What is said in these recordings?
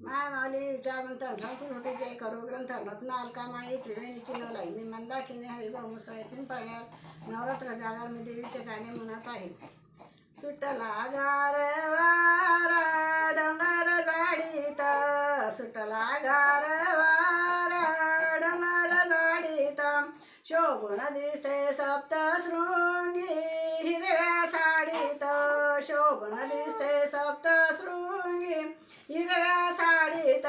मायामाऊली विचारवंत संस्कृतीचे करू ग्रंथ रत्नाल कामाई त्रिवेणीची नवलाई मी मंदाकिनी हरिभाऊ मुसळे पिंपळण्यात नवरात्र जागर मी देवीचे गाणे म्हणत आहे. सुटला गारवारा डोंगर गाडीत सुटला गारवारा डोंगर गाडीत शोभून दिसते सप्तशृंगी हिरव्या साडीत शोभून दिसते सप्तशृंगी हिरव्या साडीत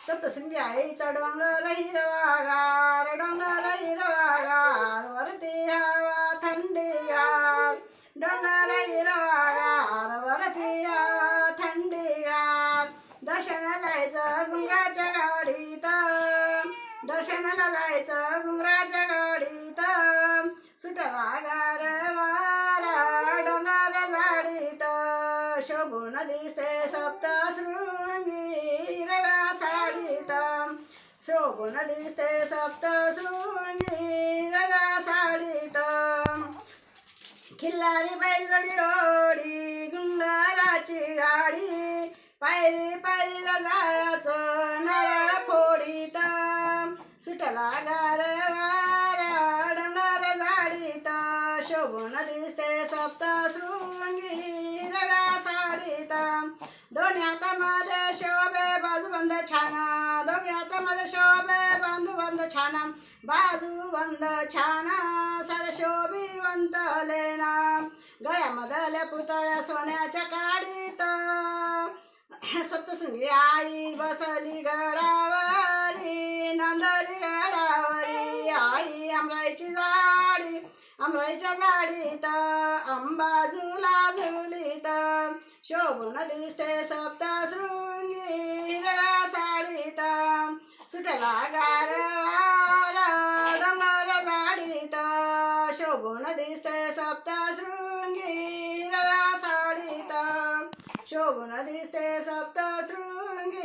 सप्तशृंगी आईचा डोंगर हिरवागार डोंगर हिरवागार वरती हवा थंडीगार डोंगर हिरवागार वरती हवा थंडीगार दर्शनाला जायचं घुंगराच्या गाडीत दर्शनाला जायचं घुंगराच्या गाडीत सुटला गारवारा डोंगर गाडीत शोभून दिसते सप्तशृंगी हिरव्या साडीत शोभून दिसते सप्तशृंगी हिरव्या साडीत खिल्लारी बैलगाडी रोडी घुंगराची गाडी पायरी पायरीला जायचं नारळ फोडीत सुटला गारवारा डोंगर गाडीत शोभून दिसते सप्तशृंगी हिरव्या साडीत दोन्ही हातामध्ये शोभे बाजूबंद छान दोघी हातामध्ये शोभे बाजूबंद छान बाजूबंद छान सर शोभिवंत लेना गळ्यामधल्या पुतळ्या सोन्याच्या काडीत सप्तशृंगी आई बसली गडावरी नांदली गडावरी आई आंब्याची झाडी आंब्याच्या गाडीत आंबा झुला झुलीत शोभून दिसते सप्तशृंगी हिरव्या साडीत सुटला गारवारा डोंगर गाडीत शोभून दिसते सप्तशृंगी हिरव्या साडीत शोभून दिसते सप्तशृंगी